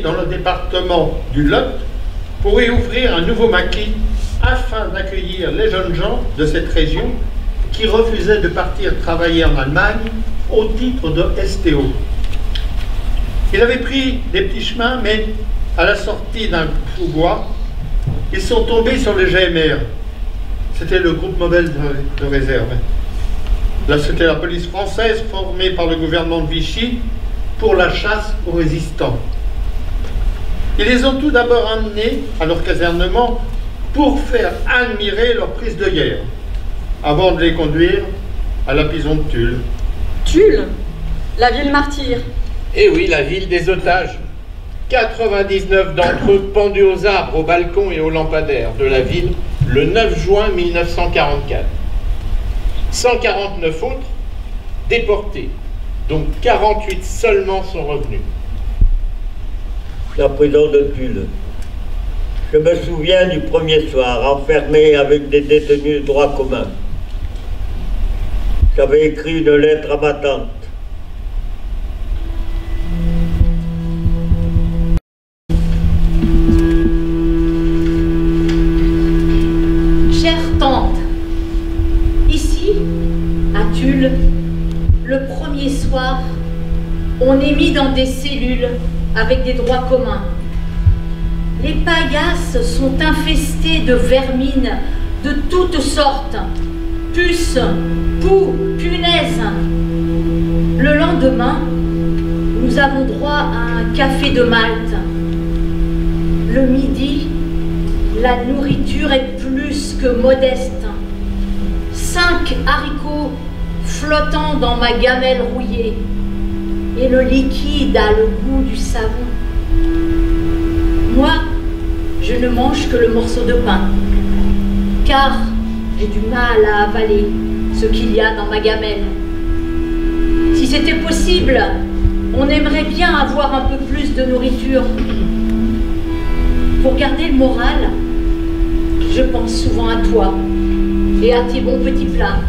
dans le département du Lot pour y ouvrir un nouveau maquis afin d'accueillir les jeunes gens de cette région qui refusaient de partir travailler en Allemagne au titre de STO. Il avait pris des petits chemins, mais à la sortie d'un sous-bois, ils sont tombés sur le GMR. C'était le groupe mobile de réserve. Là, c'était la police française formée par le gouvernement de Vichy pour la chasse aux résistants. Ils les ont tout d'abord amenés à leur casernement pour faire admirer leur prise de guerre, avant de les conduire à la prison de Tulle. Tulle, la ville martyre. Eh oui, la ville des otages. 99 d'entre eux pendus aux arbres, aux balcons et aux lampadaires de la ville le 9 juin 1944. 149 autres déportés, dont 48 seulement sont revenus. La prison de Tulle. Je me souviens du premier soir, enfermé avec des détenus de droit commun. J'avais écrit une lettre à ma tante. Chère tante, ici, à Tulle, le premier soir, on est mis dans des cellules avec des droits communs. Les paillasses sont infestées de vermines de toutes sortes, puces, poux, punaises. Le lendemain, nous avons droit à un café de Malte. Le midi, la nourriture est plus que modeste. 5 haricots flottant dans ma gamelle rouillée. Et le liquide a le goût du savon. Moi, je ne mange que le morceau de pain, car j'ai du mal à avaler ce qu'il y a dans ma gamelle. Si c'était possible, on aimerait bien avoir un peu plus de nourriture. Pour garder le moral, je pense souvent à toi et à tes bons petits plats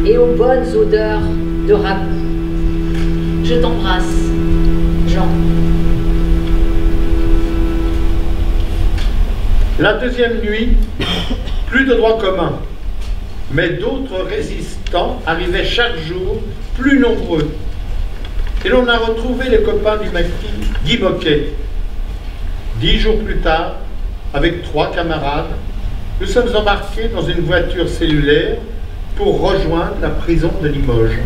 et aux bonnes odeurs de ragoût. Je t'embrasse, Jean. La deuxième nuit, plus de droits communs, mais d'autres résistants arrivaient chaque jour, plus nombreux. Et l'on a retrouvé les copains du maquis Guy Moquet. 10 jours plus tard, avec 3 camarades, nous sommes embarqués dans une voiture cellulaire pour rejoindre la prison de Limoges.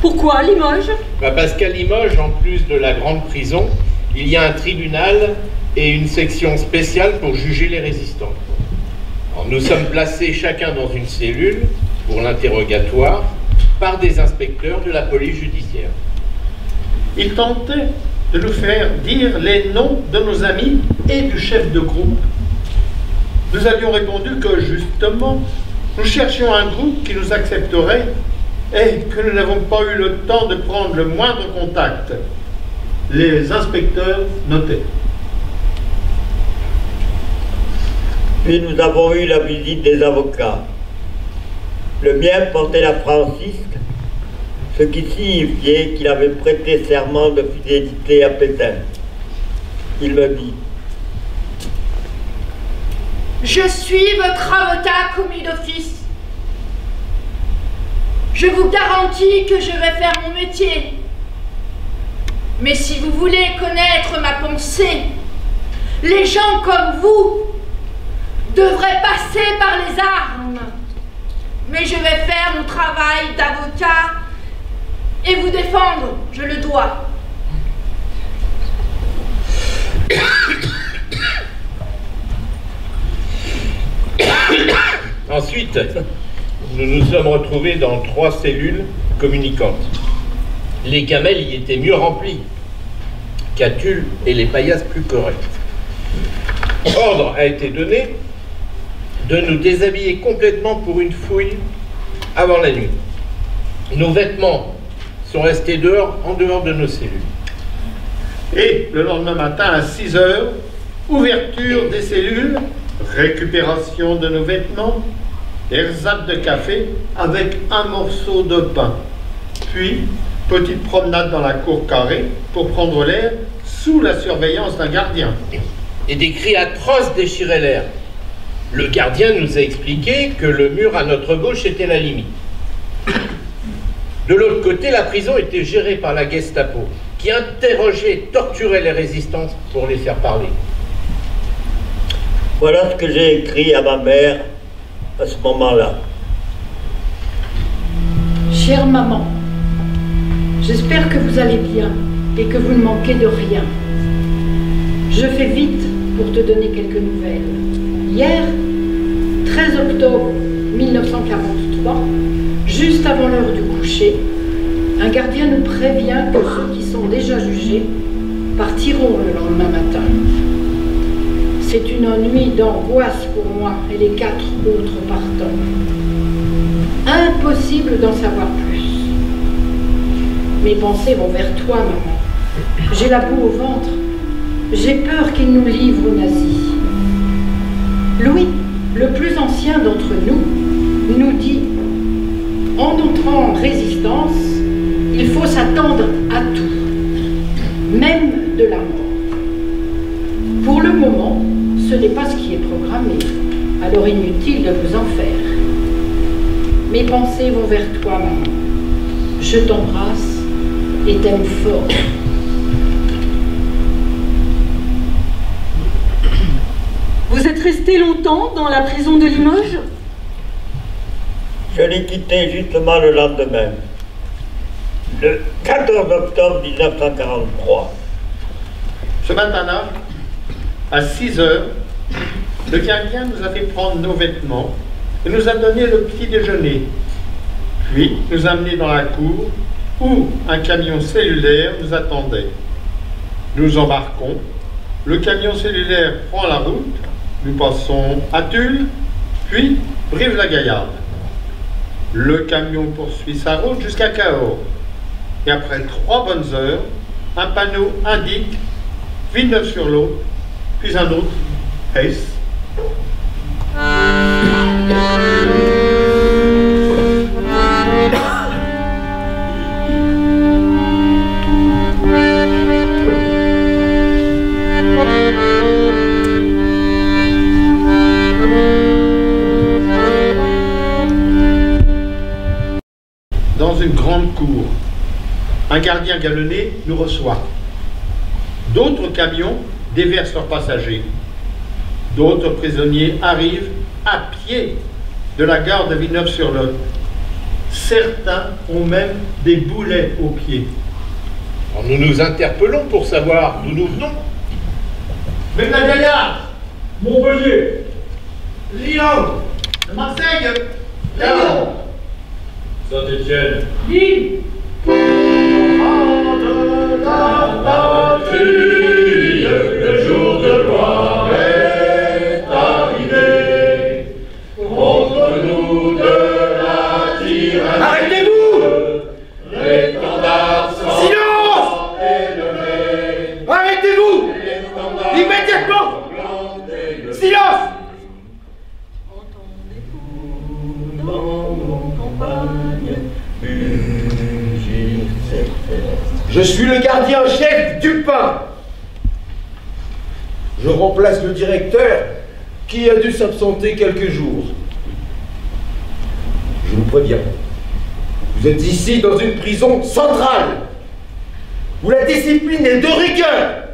Pourquoi Limoges? Parce qu'à Limoges, en plus de la grande prison, il y a un tribunal et une section spéciale pour juger les résistants. Alors, nous sommes placés chacun dans une cellule pour l'interrogatoire par des inspecteurs de la police judiciaire. Ils tentaient de nous faire dire les noms de nos amis et du chef de groupe. Nous avions répondu que, justement, nous cherchions un groupe qui nous accepterait et que nous n'avons pas eu le temps de prendre le moindre contact. Les inspecteurs notaient. Puis nous avons eu la visite des avocats. Le mien portait la francisque, ce qui signifiait qu'il avait prêté serment de fidélité à Pétain. Il me dit: Je suis votre avocat commis d'office. Je vous garantis que je vais faire mon métier. Mais si vous voulez connaître ma pensée, les gens comme vous devraient passer par les armes. Mais je vais faire mon travail d'avocat et vous défendre, je le dois. Ensuite, nous nous sommes retrouvés dans 3 cellules communicantes. Les gamelles y étaient mieux remplies qu'à Tulle et les paillasses plus correctes. Ordre a été donné de nous déshabiller complètement pour une fouille avant la nuit. Nos vêtements sont restés dehors, en dehors de nos cellules. Et le lendemain matin à 6 heures, ouverture des cellules, récupération de nos vêtements, ersatz de café avec un morceau de pain. Puis, petite promenade dans la cour carrée pour prendre l'air sous la surveillance d'un gardien. Et des cris atroces déchiraient l'air. Le gardien nous a expliqué que le mur à notre gauche était la limite. De l'autre côté, la prison était gérée par la Gestapo, qui interrogeait et torturait les résistants pour les faire parler. Voilà ce que j'ai écrit à ma mère à ce moment-là. Chère maman, j'espère que vous allez bien et que vous ne manquez de rien. Je fais vite pour te donner quelques nouvelles. Hier, 13 octobre 1943, juste avant l'heure du coucher, un gardien nous prévient que ceux qui sont déjà jugés partiront le lendemain matin. C'est une nuit d'angoisse pour moi et les 4 autres partants. Impossible d'en savoir plus. Mes pensées vont vers toi, maman. J'ai la boue au ventre. J'ai peur qu'ils nous livrent aux nazis. Louis, le plus ancien d'entre nous, nous dit « En entrant en résistance, il faut s'attendre à tout, même de la mort. Pour le moment, ce n'est pas ce qui est programmé, alors inutile de vous en faire. Mes pensées vont vers toi, maman. Je t'embrasse et t'aime fort. » Vous êtes resté longtemps dans la prison de Limoges? Je l'ai quitté justement le lendemain, le 14 octobre 1943. Ce matin-là, à 6 heures, le gardien nous a fait prendre nos vêtements et nous a donné le petit déjeuner. Puis nous a amenés dans la cour où un camion cellulaire nous attendait. Nous embarquons, le camion cellulaire prend la route, nous passons à Tulle, puis Brive-la-Gaillarde. Le camion poursuit sa route jusqu'à Cahors. Et après 3 bonnes heures, un panneau indique Villeneuve-sur-Lot, puis un autre, Hesse. Dans une grande cour, un gardien galonné nous reçoit. D'autres camions déversent leurs passagers. D'autres prisonniers arrivent à pied de la gare de Villeneuve-sur-Lot. Certains ont même des boulets aux pieds. Alors nous nous interpellons pour savoir d'où nous venons. Brive-la-Gaillarde, Montpellier, Lyon, Marseille, Lyon, Saint-Étienne, Lille. le jour de gloire est arrivé. Contre nous de la tyrannie. Arrêtez-vous! L'étendard sans Silence! élevé. Arrêtez-vous! L'étendard Immédiatement! sanglant élevé. Silence! Je suis le gardien-chef du pain. Je remplace le directeur qui a dû s'absenter quelques jours. Je vous préviens, vous êtes ici dans une prison centrale où la discipline est de rigueur.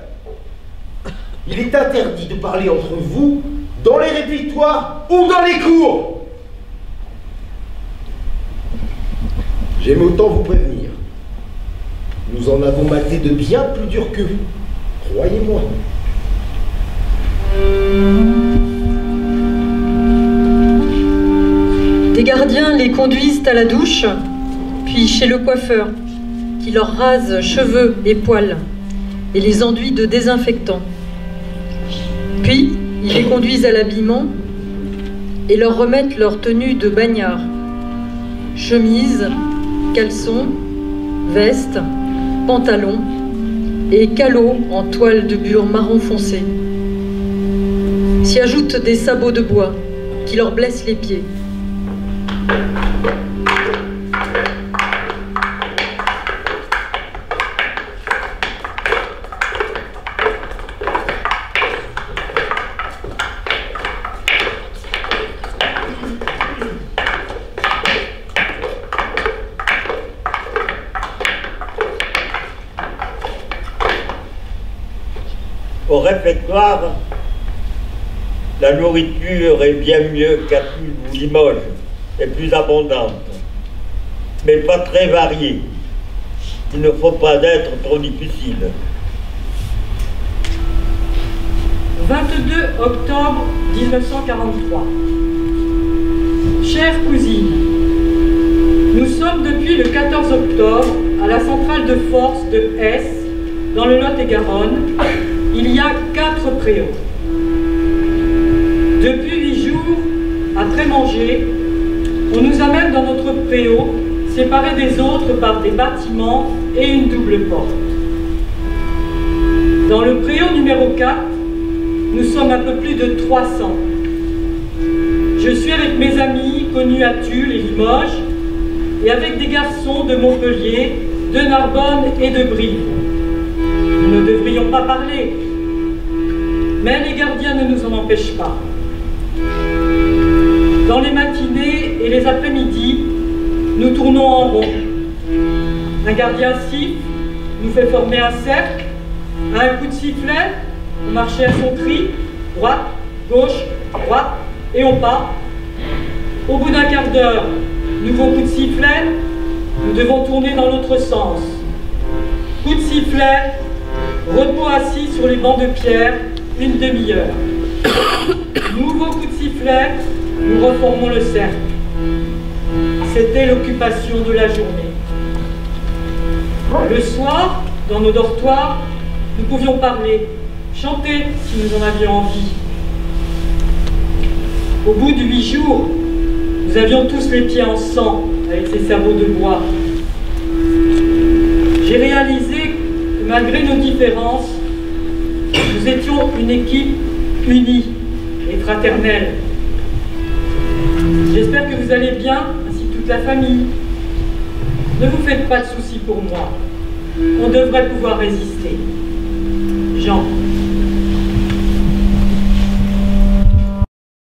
Il est interdit de parler entre vous dans les réfectoires ou dans les cours. J'aime autant vous prévenir. Nous en avons maté de bien plus dur que vous, croyez-moi. Des gardiens les conduisent à la douche, puis chez le coiffeur, qui leur rase cheveux et poils, et les enduit de désinfectant. Puis, ils les conduisent à l'habillement et leur remettent leur tenue de bagnard, chemise, caleçon, veste, pantalon, et calots en toile de bure marron foncé. S'y ajoutent des sabots de bois qui leur blessent les pieds. Au réfectoire, la nourriture est bien mieux qu'à Tulle ou Limoges, et plus abondante, mais pas très variée. Il ne faut pas être trop difficile. 22 octobre 1943. Chère cousine, nous sommes depuis le 14 octobre à la centrale de force de Hesse, dans le Lot-et-Garonne. Il y a 4 préaux. Depuis 8 jours, après manger, on nous amène dans notre préau, séparés des autres par des bâtiments et une double porte. Dans le préau numéro 4, nous sommes un peu plus de 300. Je suis avec mes amis connus à Tulle et Limoges, et avec des garçons de Montpellier, de Narbonne et de Brive. Nous ne devrions pas parler, mais les gardiens ne nous en empêchent pas. Dans les matinées et les après-midi, nous tournons en rond. Un gardien siffle, nous fait former un cercle. À un coup de sifflet, on marchait à son cri, droite, gauche, droite, et on part. Au bout d'un quart d'heure, nouveau coup de sifflet, nous devons tourner dans l'autre sens. Coup de sifflet, repos assis sur les bancs de pierre, une demi-heure. Nouveau coup de sifflet, nous reformons le cercle. C'était l'occupation de la journée. Le soir, dans nos dortoirs, nous pouvions parler, chanter si nous en avions envie. Au bout de 8 jours, nous avions tous les pieds en sang avec ces sabots de bois. J'ai réalisé que malgré nos différences, nous étions une équipe unie et fraternelle. J'espère que vous allez bien, ainsi que toute la famille. Ne vous faites pas de soucis pour moi. On devrait pouvoir résister. Jean.